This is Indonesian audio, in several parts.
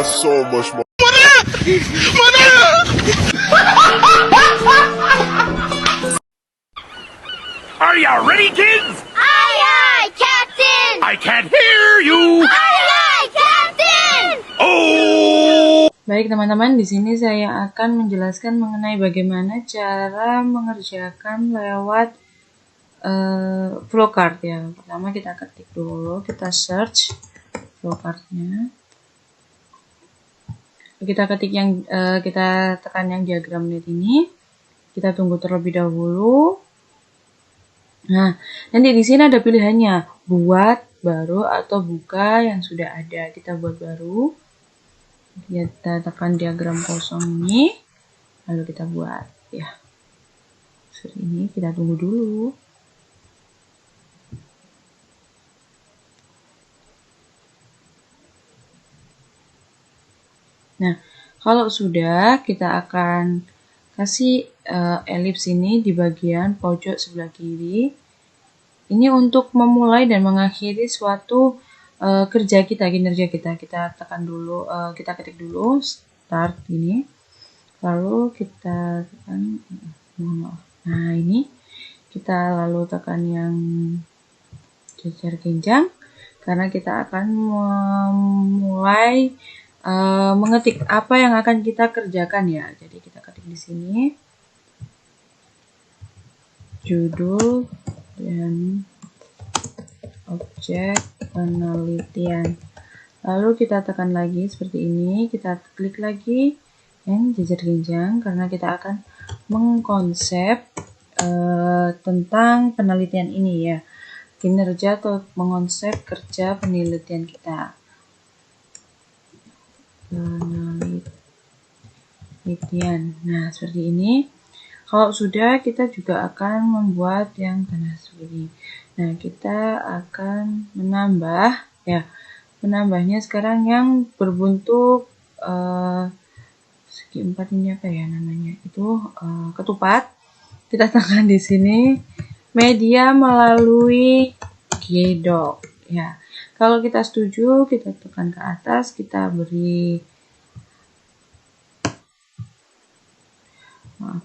got so much more. Are you ready, kids? Aye, aye, Captain! I can't hear you. Aye, aye, Captain! Oh! Baik teman-teman, di sini saya akan menjelaskan mengenai bagaimana cara mengerjakan lewat flowcard ya. Pertama kita ketik dulu, kita search flowcardnya. Kita ketik yang kita tekan yang diagram net ini. Kita tunggu terlebih dahulu. Nah, nanti di sini ada pilihannya, buat baru atau buka yang sudah ada. Kita buat baru. Kita tekan diagram kosong ini, lalu kita buat ya. Seperti ini, kita tunggu dulu. Nah, kalau sudah, kita akan kasih elips ini di bagian pojok sebelah kiri. Ini untuk memulai dan mengakhiri suatu kerja kita, kinerja kita. Kita tekan dulu, kita ketik dulu start ini. Lalu kita tekan, nah ini kita lalu tekan yang jejer genjang karena kita akan memulai mengetik apa yang akan kita kerjakan ya. Jadi kita ketik di sini judul dan objek penelitian. Lalu kita tekan lagi seperti ini, kita klik lagi yang jejer genjang karena kita akan mengkonsep tentang penelitian ini ya, kinerja atau mengonsep kerja penelitian kita. Penelitian. Nah, seperti ini. Kalau sudah, kita juga akan membuat yang tanah seperti ini. Nah, kita akan menambah ya. Menambahnya sekarang yang berbentuk segi empat ini apa ya namanya? Itu ketupat. Kita tekan di sini media melalui Gdoc ya. Kalau kita setuju, kita tekan ke atas, kita beri maaf.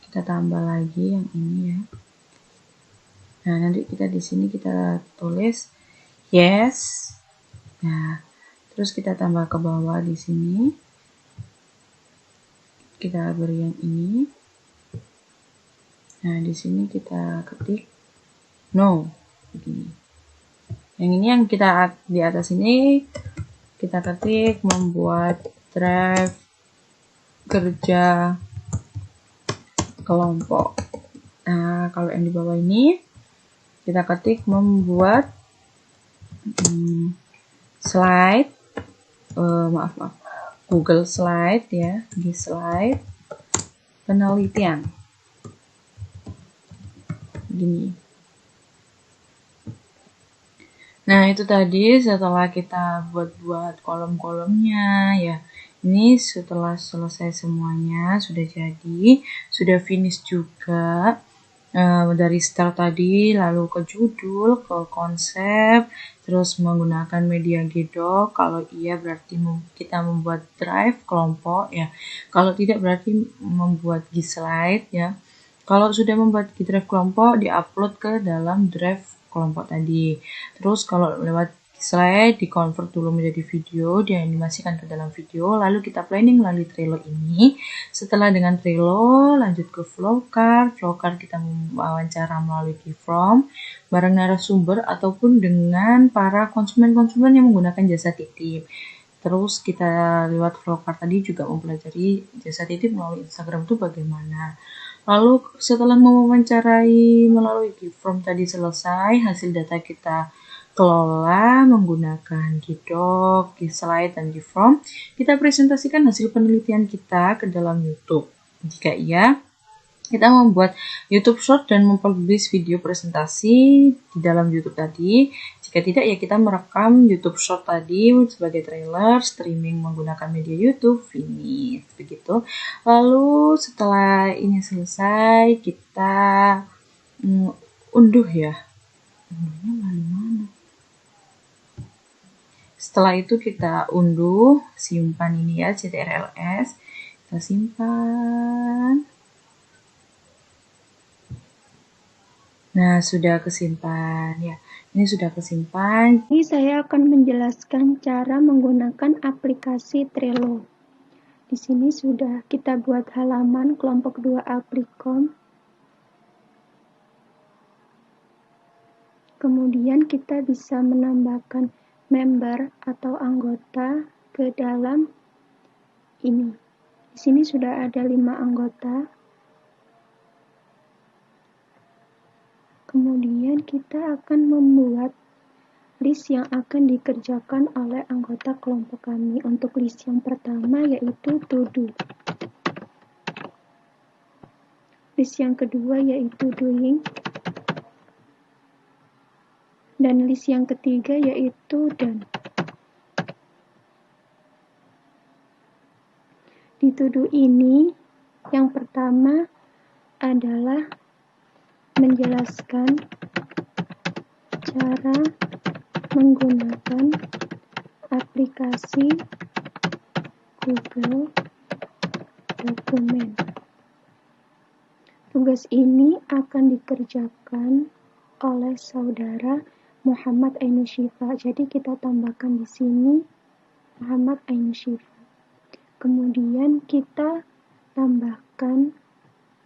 Kita tambah lagi yang ini ya. Nah, nanti kita di sini kita tulis yes. Nah, terus kita tambah ke bawah di sini. Kita beri yang ini. Nah, di sini kita ketik no. Begini. Yang ini yang kita di atas ini kita ketik membuat drive kerja kelompok. Nah, kalau yang di bawah ini kita ketik membuat slide, Google Slide ya, di slide penelitian. Gini. Nah, itu tadi setelah kita buat kolom-kolomnya ya. Ini setelah selesai semuanya, sudah jadi, sudah finish juga. Dari start tadi, lalu ke judul, ke konsep, terus menggunakan media Gdoc. Kalau iya berarti kita membuat drive kelompok ya. Kalau tidak berarti membuat Gslide ya. Kalau sudah membuat drive kelompok, diupload ke dalam drive kelompok tadi. Terus kalau lewat slide di-convert dulu menjadi video, dianimasikan ke dalam video, lalu kita planning melalui Trello ini. Setelah dengan Trello, lanjut ke flowcard. Flowcard kita wawancara melalui keyframe bareng narasumber ataupun dengan para konsumen-konsumen yang menggunakan jasa titip. Terus kita lewat flowcard tadi juga mempelajari jasa titip melalui Instagram itu bagaimana. Lalu setelah mewawancarai melalui keyframe tadi selesai, hasil data kita kelola menggunakan Gdoc, Gslide, dan keyframe, kita presentasikan hasil penelitian kita ke dalam YouTube. Jika iya, kita membuat YouTube Short dan mempublish video presentasi di dalam YouTube tadi. Jika tidak, ya kita merekam YouTube Short tadi sebagai trailer, streaming menggunakan media YouTube, finish. Begitu. Lalu setelah ini selesai, kita unduh ya. Unduhnya mana? setelah itu kita unduh, simpan ini ya, CTRLS. Kita simpan. Nah, sudah kesimpan ya. Ini sudah kesimpan. Ini saya akan menjelaskan cara menggunakan aplikasi Trello. Di sini sudah kita buat halaman kelompok 2 Aplicom. Kemudian kita bisa menambahkan member atau anggota ke dalam ini. Di sini sudah ada 5 anggota. Kemudian kita akan membuat list yang akan dikerjakan oleh anggota kelompok kami. Untuk list yang pertama yaitu to do. List yang kedua yaitu doing. Dan list yang ketiga yaitu done. Di to do ini, yang pertama adalah menjelaskan cara menggunakan aplikasi Google Dokumen. Tugas ini akan dikerjakan oleh saudara Muhammad Ainu Syifa. Jadi kita tambahkan di sini Muhammad Ainu Syifa. Kemudian kita tambahkan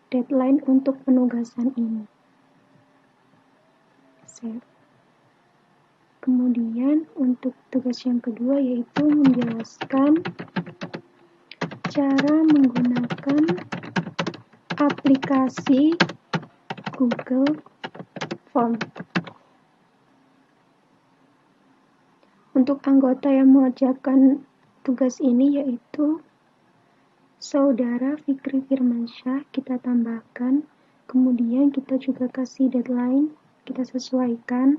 deadline untuk penugasan ini. Save. Kemudian untuk tugas yang kedua yaitu menjelaskan cara menggunakan aplikasi Google Form. Untuk anggota yang mengerjakan tugas ini yaitu Saudara Fikri Firmansyah, kita tambahkan. Kemudian kita juga kasih deadline, kita sesuaikan.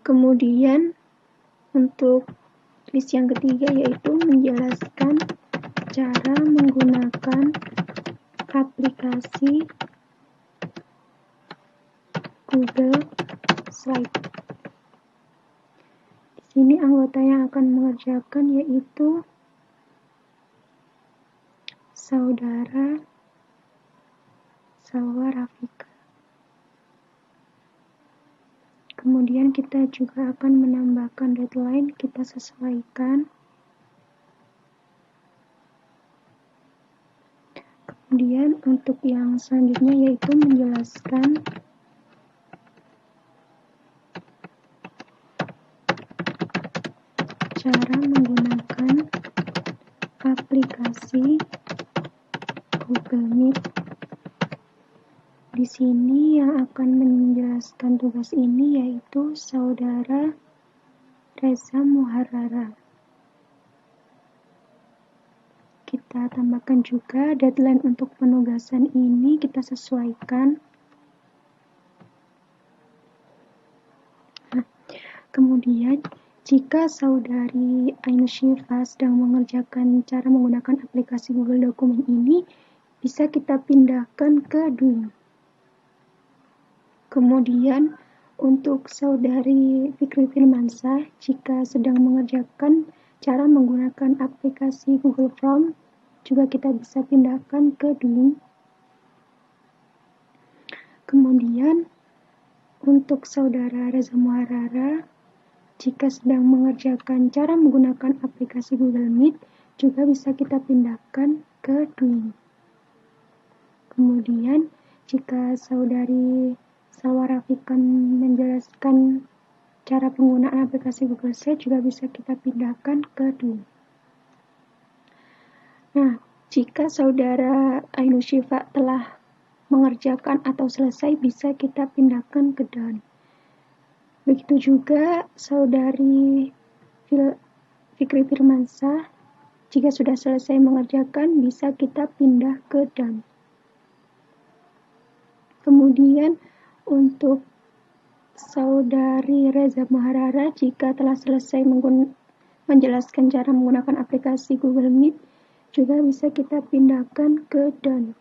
Kemudian untuk list yang ketiga yaitu menjelaskan cara menggunakan aplikasi Google Slide. Di sini anggota yang akan mengerjakan yaitu saudara Salwa Rafika. Kemudian kita juga akan menambahkan deadline, kita sesuaikan. Kemudian untuk yang selanjutnya yaitu menjelaskan cara menggunakan aplikasi Google Meet. Di sini yang akan menjelaskan tugas ini yaitu saudara Reza Muharrara. Kita tambahkan juga deadline untuk penugasan ini kita sesuaikan. Nah, kemudian jika saudari Ainu Syifa sedang mengerjakan cara menggunakan aplikasi Google Dokumen ini, bisa kita pindahkan ke doing. Kemudian untuk saudari Fikri Firmansyah, jika sedang mengerjakan cara menggunakan aplikasi Google Form, juga kita bisa pindahkan ke doing. Kemudian untuk saudara Reza Muharrara, jika sedang mengerjakan cara menggunakan aplikasi Google Meet, juga bisa kita pindahkan ke doing. Kemudian jika saudari Salwa Rafika menjelaskan cara penggunaan aplikasi Google Slide, juga bisa kita pindahkan ke doing. Nah, jika saudara Ainu Syifa telah mengerjakan atau selesai, bisa kita pindahkan ke done. Begitu juga saudari Fikri Firmansyah, jika sudah selesai mengerjakan, bisa kita pindah ke done. Kemudian untuk saudari Reza Muharrara, jika telah selesai menjelaskan cara menggunakan aplikasi Google Meet, juga bisa kita pindahkan ke done.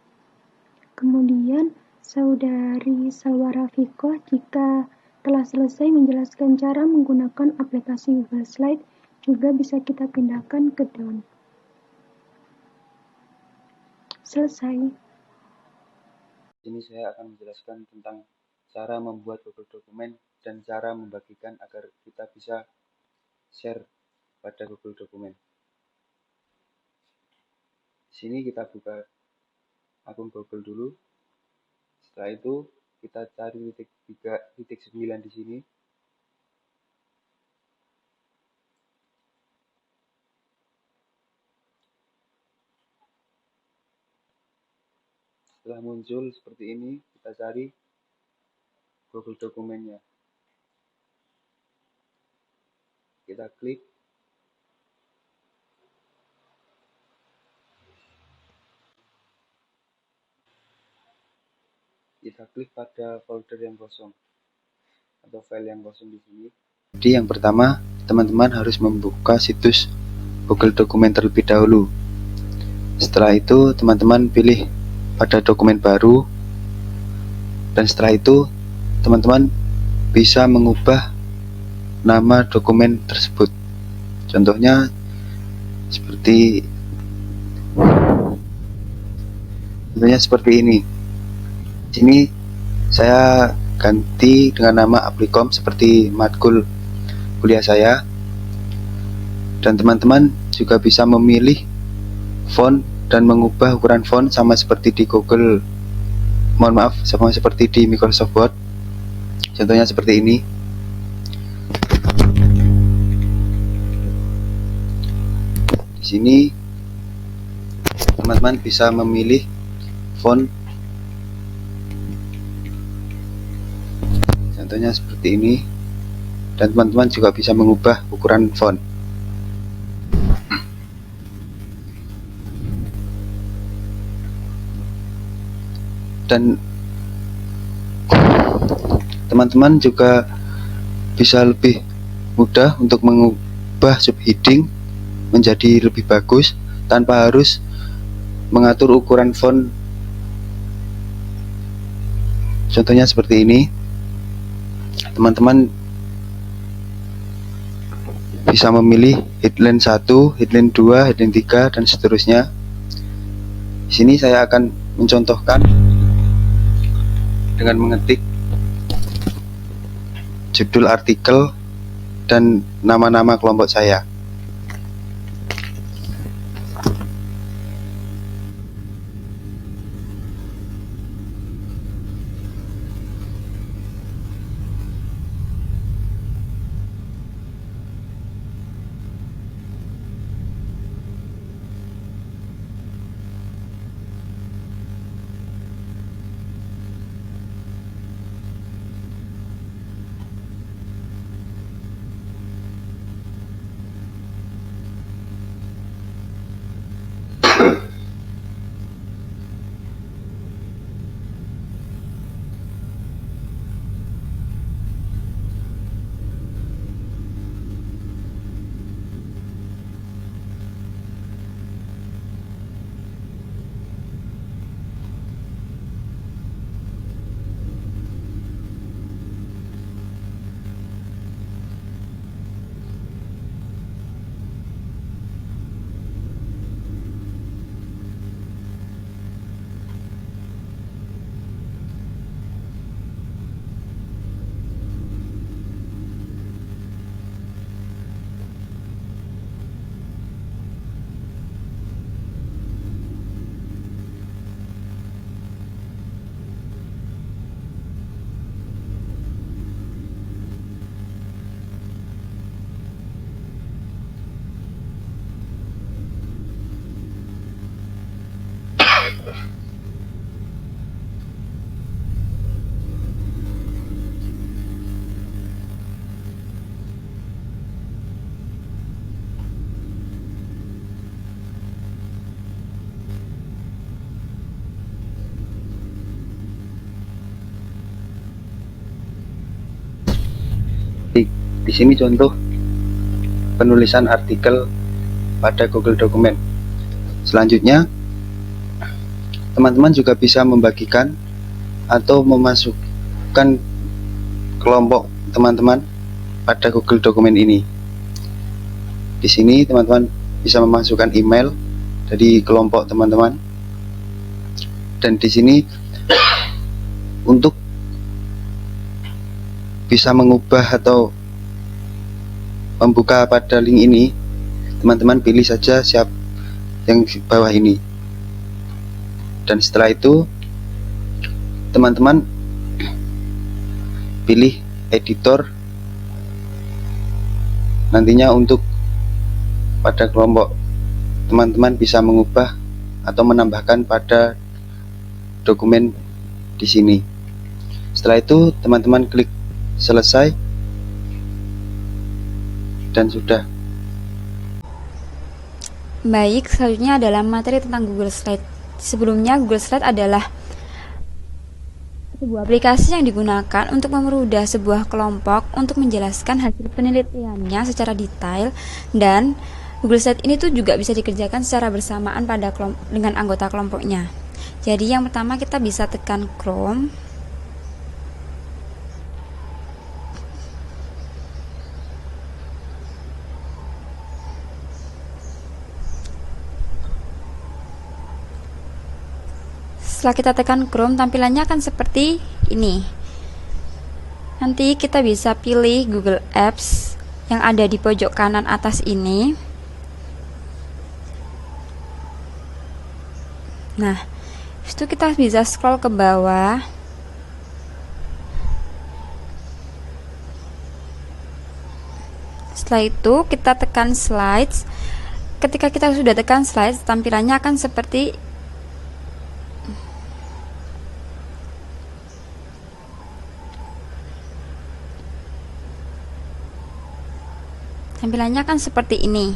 Kemudian saudari Salwa Rafika, jika setelah selesai menjelaskan cara menggunakan aplikasi Google Slide, juga bisa kita pindahkan ke Down. Selesai. Ini saya akan menjelaskan tentang cara membuat Google Dokumen dan cara membagikan agar kita bisa share pada Google Dokumen. Di sini kita buka akun Google dulu. Setelah itu kita cari titik 9 di sini. Setelah muncul seperti ini, kita cari Google Dokumennya. Kita klik. Kita klik pada folder yang kosong atau file yang kosong di sini. Jadi yang pertama, teman-teman harus membuka situs Google Dokumen terlebih dahulu. Setelah itu, teman-teman pilih pada dokumen baru, dan setelah itu teman-teman bisa mengubah nama dokumen tersebut. Contohnya seperti ini. Di sini saya ganti dengan nama Applikom seperti matkul kuliah saya, dan teman-teman juga bisa memilih font dan mengubah ukuran font sama seperti di Google, sama seperti di Microsoft Word. Contohnya seperti ini. Di sini teman-teman bisa memilih font, contohnya seperti ini, dan teman-teman juga bisa mengubah ukuran font. Dan teman-teman juga bisa lebih mudah untuk mengubah subheading menjadi lebih bagus tanpa harus mengatur ukuran font. Contohnya seperti ini. Teman-teman bisa memilih headline 1, headline 2, headline 3, dan seterusnya. Di sini saya akan mencontohkan dengan mengetik judul artikel dan nama-nama kelompok saya. Di sini contoh penulisan artikel pada Google Dokumen. Selanjutnya, teman-teman juga bisa membagikan atau memasukkan kelompok teman-teman pada Google Dokumen ini. Di sini teman-teman bisa memasukkan email dari kelompok teman-teman, dan di sini untuk bisa mengubah atau membuka pada link ini, teman-teman pilih saja siap yang di bawah ini, dan setelah itu teman-teman pilih editor. Nantinya untuk pada kelompok teman-teman bisa mengubah atau menambahkan pada dokumen di sini. Setelah itu teman-teman klik selesai dan sudah. Baik, selanjutnya adalah materi tentang Google Slide. Sebelumnya, Google Slide adalah sebuah aplikasi yang digunakan untuk mempermudah sebuah kelompok untuk menjelaskan hasil penelitiannya secara detail, dan Google Slide ini tuh juga bisa dikerjakan secara bersamaan pada dengan anggota kelompoknya. Jadi yang pertama kita bisa tekan Chrome. Setelah kita tekan Chrome, tampilannya akan seperti ini. Nanti kita bisa pilih Google Apps yang ada di pojok kanan atas ini. Nah, itu kita bisa scroll ke bawah. Setelah itu kita tekan Slides. Ketika kita sudah tekan Slides, tampilannya akan seperti ini.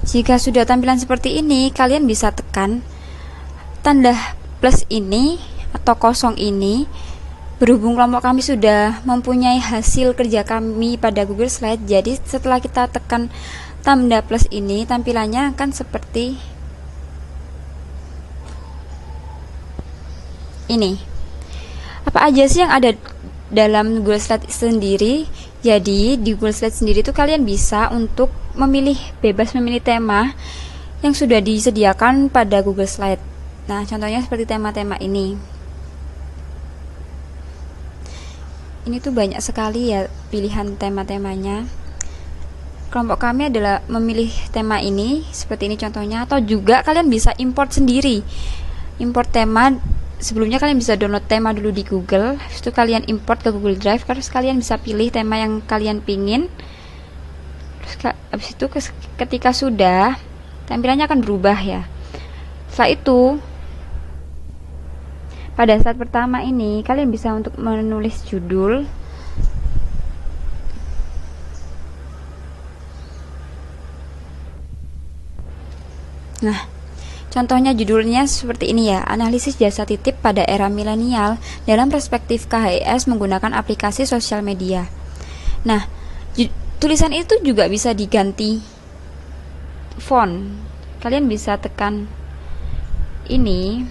Jika sudah tampilan seperti ini, kalian bisa tekan tanda plus ini atau kosong ini. Berhubung kelompok kami sudah mempunyai hasil kerja kami pada Google Slide, jadi setelah kita tekan tanda plus ini, tampilannya akan seperti ini. Apa aja sih yang ada dalam Google Slide sendiri? Jadi di Google Slide sendiri itu kalian bisa untuk bebas memilih tema yang sudah disediakan pada Google Slide. Nah, contohnya seperti tema-tema ini. Ini tuh banyak sekali ya pilihan tema-temanya. Kelompok kami adalah memilih tema ini, seperti ini contohnya, atau juga kalian bisa import sendiri. Import tema. Sebelumnya kalian bisa download tema dulu di Google, habis itu kalian import ke Google Drive, terus kalian bisa pilih tema yang kalian pingin. Terus habis itu ketika sudah, tampilannya akan berubah ya. Setelah itu, pada saat pertama ini kalian bisa untuk menulis judul. Nah, contohnya judulnya seperti ini ya, analisis jasa titip pada era milenial dalam perspektif KHIS menggunakan aplikasi sosial media. Nah, tulisan itu juga bisa diganti font. Kalian bisa tekan ini.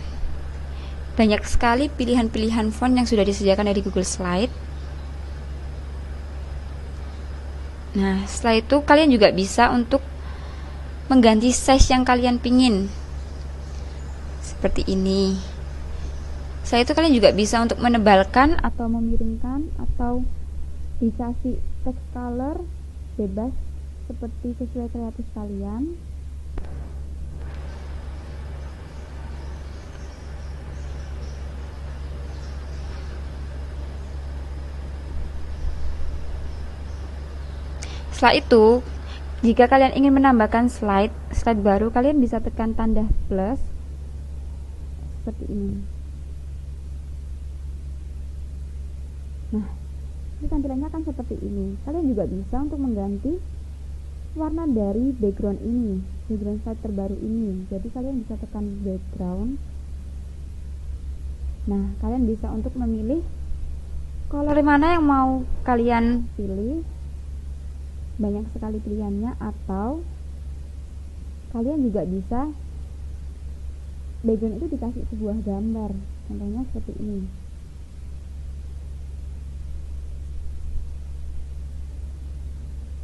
Banyak sekali pilihan-pilihan font yang sudah disediakan dari Google Slide. Nah, setelah itu kalian juga bisa untuk mengganti size yang kalian pingin. Seperti ini. Setelah itu kalian juga bisa untuk menebalkan atau memiringkan atau dikasih text color bebas seperti sesuai kreatif kalian. Setelah itu, jika kalian ingin menambahkan slide baru, kalian bisa tekan tanda plus seperti ini. Nah, ini tampilannya akan seperti ini. Kalian juga bisa untuk mengganti warna dari background ini, background slide terbaru ini. Jadi kalian bisa tekan background. Nah, kalian bisa untuk memilih color mana yang mau kalian pilih. Banyak sekali pilihannya, atau kalian juga bisa background itu dikasih sebuah gambar, contohnya seperti ini.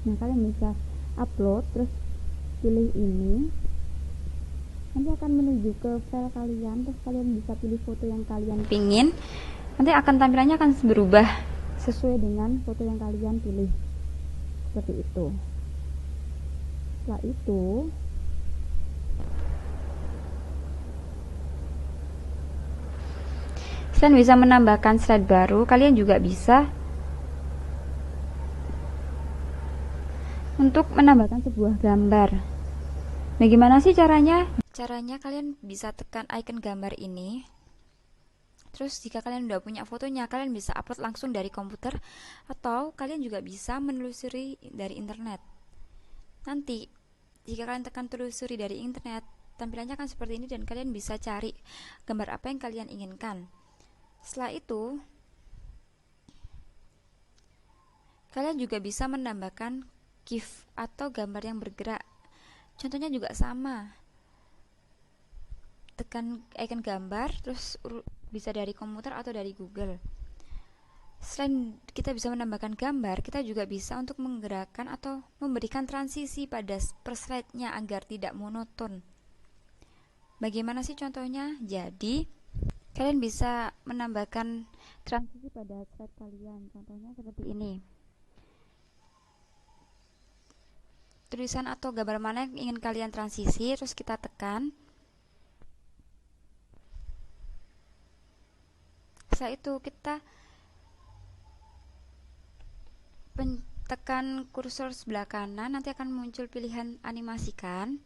Nah, kalian bisa upload, terus pilih ini, nanti akan menuju ke file kalian, terus kalian bisa pilih foto yang kalian pingin, nanti akan tampilannya akan berubah sesuai dengan foto yang kalian pilih, seperti itu. Setelah itu kalian bisa menambahkan slide baru. Kalian juga bisa untuk menambahkan sebuah gambar. Bagaimana sih caranya? Caranya kalian bisa tekan icon gambar ini. Terus jika kalian udah punya fotonya, kalian bisa upload langsung dari komputer, atau kalian juga bisa menelusuri dari internet. Nanti jika kalian tekan telusuri dari internet, tampilannya akan seperti ini dan kalian bisa cari gambar apa yang kalian inginkan. Setelah itu, kalian juga bisa menambahkan GIF atau gambar yang bergerak. Contohnya juga sama. Tekan icon gambar, terus bisa dari komputer atau dari Google. Selain kita bisa menambahkan gambar, kita juga bisa untuk menggerakkan atau memberikan transisi pada per slide-nya agar tidak monoton. Bagaimana sih contohnya? Jadi, kalian bisa menambahkan transisi pada slide kalian. Contohnya seperti ini. Tulisan atau gambar mana yang ingin kalian transisi, terus kita tekan. Setelah itu kita tekan kursor sebelah kanan, nanti akan muncul pilihan animasikan.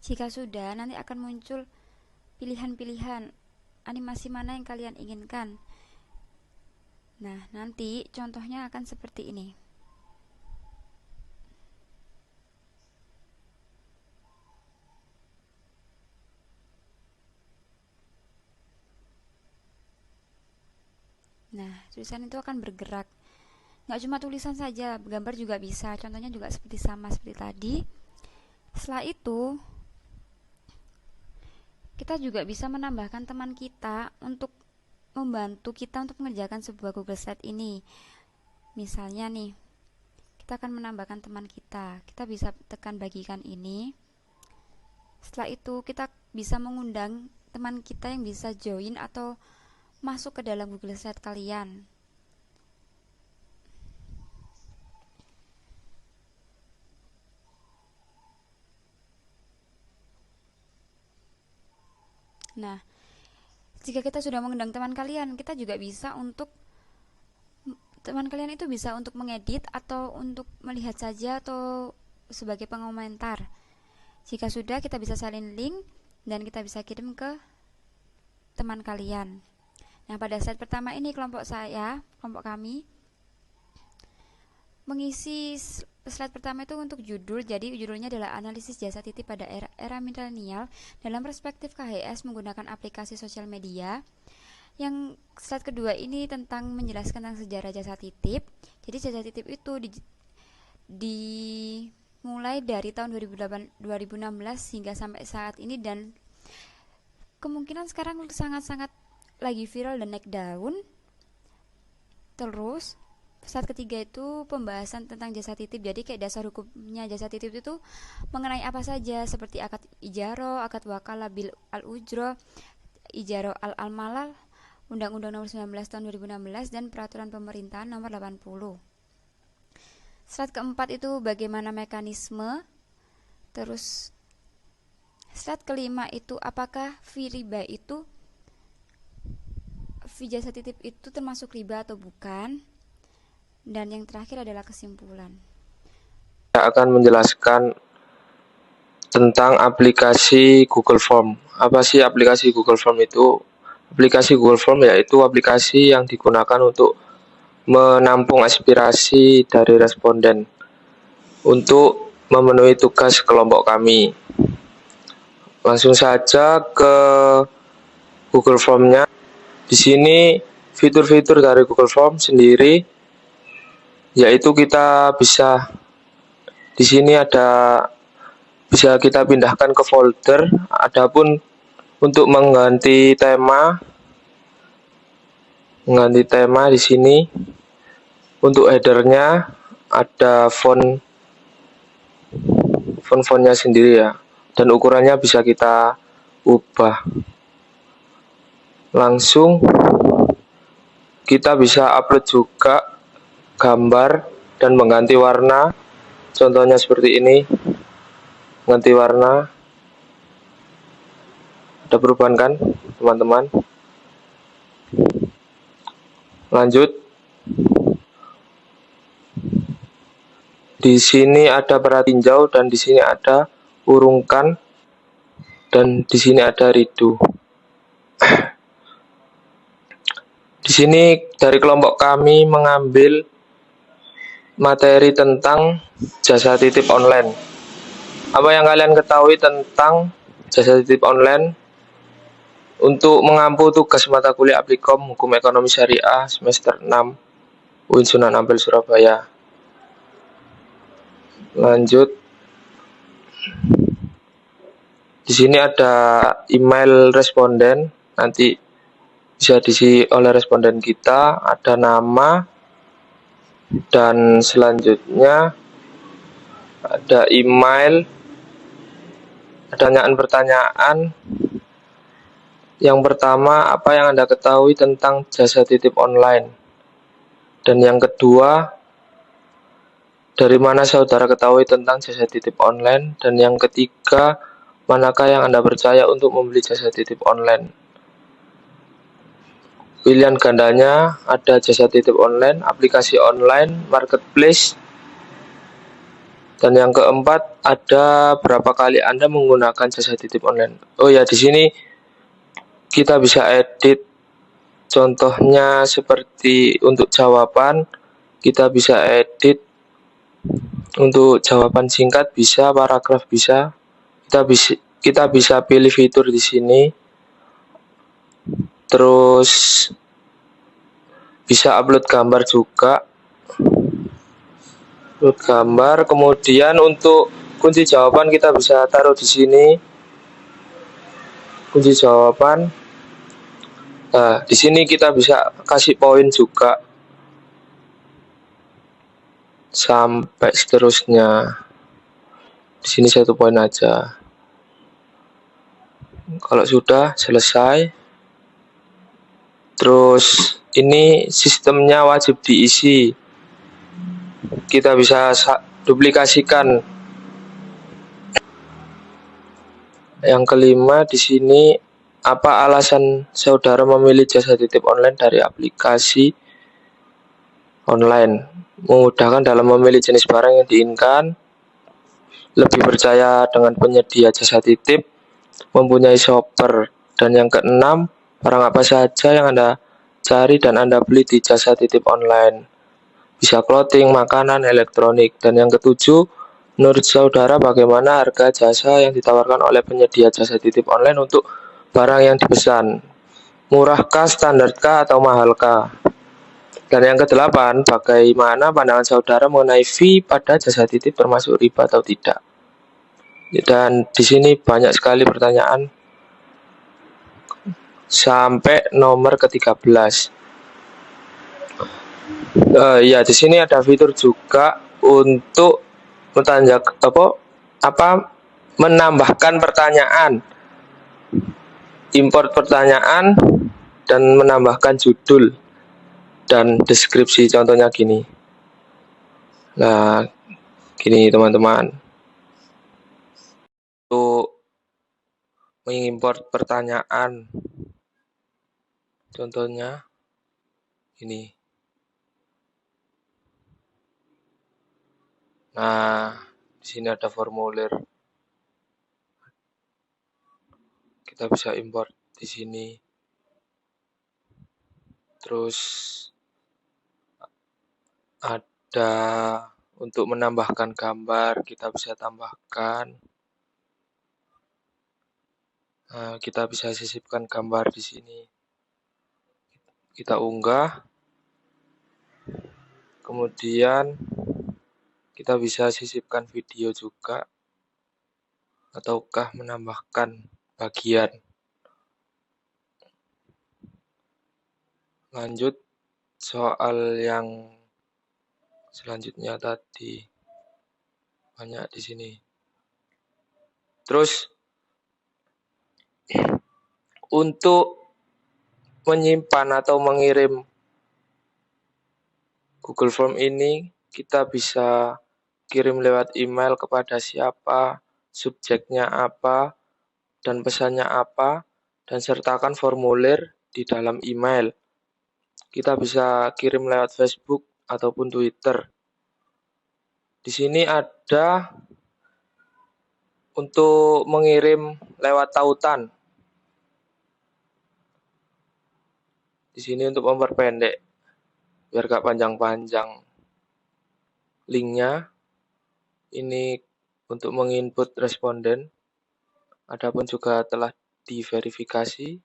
Jika sudah, nanti akan muncul pilihan-pilihan animasi mana yang kalian inginkan. Nah, nanti contohnya akan seperti ini. Nah, tulisan itu akan bergerak. Nggak cuma tulisan saja, gambar juga bisa. Contohnya juga seperti seperti tadi. Setelah itu, kita juga bisa menambahkan teman kita untuk membantu kita untuk mengerjakan sebuah Google Slide ini. Misalnya nih, kita akan menambahkan teman kita. Kita bisa tekan bagikan ini. Setelah itu, kita bisa mengundang teman kita yang bisa join atau masuk ke dalam Google Slide kalian. Nah, jika kita sudah mengundang teman kalian, kita juga bisa untuk teman kalian itu bisa untuk mengedit atau untuk melihat saja atau sebagai pengomentar. Jika sudah, kita bisa salin link dan kita bisa kirim ke teman kalian. Nah, pada slide pertama ini kelompok kami mengisi slide pertama itu untuk judul. Jadi judulnya adalah analisis jasa titip pada era milenial dalam perspektif KHS menggunakan aplikasi sosial media. Yang slide kedua ini tentang menjelaskan tentang sejarah jasa titip. Jadi jasa titip itu dimulai dari tahun 2016 hingga sampai saat ini, dan kemungkinan sekarang sangat-sangat lagi viral dan naik daun. Terus slide ketiga itu pembahasan tentang jasa titip. Jadi kayak dasar hukumnya jasa titip itu mengenai apa saja, seperti akad ijaro, akad wakalah, bil al-ujro, ijaro al-malal, Undang-Undang Nomor 19 Tahun 2016 dan Peraturan Pemerintahan Nomor 80. Slide keempat itu bagaimana mekanisme. Terus slide kelima itu apakah fee riba itu fee jasa titip itu termasuk riba atau bukan. Dan yang terakhir adalah kesimpulan. Saya akan menjelaskan tentang aplikasi Google Form. Apa sih aplikasi Google Form itu? Aplikasi Google Form yaitu aplikasi yang digunakan untuk menampung aspirasi dari responden untuk memenuhi tugas kelompok kami. Langsung saja ke Google Form-nya. Di sini fitur-fitur dari Google Form sendiri, yaitu kita bisa di sini bisa kita pindahkan ke folder. Adapun Untuk mengganti tema di sini, untuk headernya ada fontnya sendiri ya, dan ukurannya bisa kita ubah. Langsung kita bisa upload juga gambar dan mengganti warna. Contohnya seperti ini, mengganti warna. Ada perubahan kan, teman-teman? Lanjut. Di sini ada perak tinjau dan di sini ada urungkan dan di sini ada redo. Di sini dari kelompok kami mengambil materi tentang jasa titip online. Apa yang kalian ketahui tentang jasa titip online? Untuk mengampu tugas mata kuliah Applikom Hukum Ekonomi Syariah semester 6 UIN Sunan Ampel Surabaya. Lanjut. Di sini ada email responden, nanti bisa diisi oleh responden kita, ada nama, dan selanjutnya ada email, ada pertanyaan. Yang pertama, apa yang Anda ketahui tentang jasa titip online? Dan yang kedua, dari mana saudara ketahui tentang jasa titip online? Dan yang ketiga, manakah yang Anda percaya untuk membeli jasa titip online? Pilihan gandanya ada jasa titip online, aplikasi online, marketplace, dan yang keempat ada berapa kali Anda menggunakan jasa titip online. Oh ya, di sini kita bisa edit. Contohnya seperti untuk jawaban, kita bisa edit. Untuk jawaban singkat bisa, paragraf bisa. Kita bisa pilih fitur di sini. Terus bisa upload gambar juga. Upload gambar, kemudian untuk kunci jawaban kita bisa taruh di sini. Kunci jawaban. Nah, di sini kita bisa kasih poin juga. Sampai seterusnya. Di sini 1 poin aja. Kalau sudah selesai, terus ini sistemnya wajib diisi. Kita bisa duplikasikan. Yang kelima di sini, apa alasan saudara memilih jasa titip online dari aplikasi online? Memudahkan dalam memilih jenis barang yang diinginkan, lebih percaya dengan penyedia jasa titip, mempunyai shopper, dan yang keenam, barang apa saja yang Anda cari dan Anda beli di jasa titip online. Bisa clothing, makanan, elektronik. Dan yang ketujuh, menurut saudara bagaimana harga jasa yang ditawarkan oleh penyedia jasa titip online untuk barang yang dipesan? Murahkah, standarkah, atau mahalkah? Dan yang kedelapan, bagaimana pandangan saudara mengenai fee pada jasa titip termasuk riba atau tidak? Dan di sini banyak sekali pertanyaan sampai nomor ke-13. Ya, di sini ada fitur juga untuk menambahkan pertanyaan, import pertanyaan, dan menambahkan judul dan deskripsi. Contohnya gini. Nah, gini teman-teman. Untuk mengimport pertanyaan, contohnya ini. Nah, di sini ada formulir. Kita bisa import di sini. Terus ada untuk menambahkan gambar, kita bisa tambahkan. Nah, kita bisa sisipkan gambar di sini. Kita unggah. Kemudian kita bisa sisipkan video juga, ataukah menambahkan bagian. Lanjut soal yang selanjutnya tadi. Banyak di sini. Terus untuk menyimpan atau mengirim Google Form ini, kita bisa kirim lewat email kepada siapa, subjeknya apa, dan pesannya apa, dan sertakan formulir di dalam email. Kita bisa kirim lewat Facebook ataupun Twitter. Di sini ada untuk mengirim lewat tautan. Di sini untuk memperpendek biar gak panjang-panjang. Linknya ini untuk menginput responden. Adapun juga telah diverifikasi.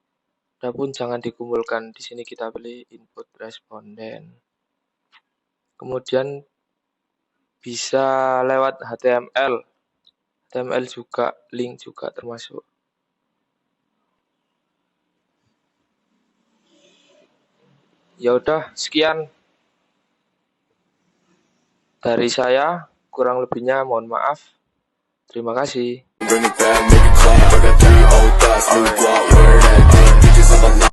Adapun jangan dikumpulkan. Di sini kita pilih input responden. Kemudian bisa lewat HTML. HTML juga, link juga termasuk. Ya udah, sekian dari saya, kurang lebihnya mohon maaf. Terima kasih. Bring it back, make it clap. I got 3 old thoughts, new guap, wear that thing. Bitches on my line.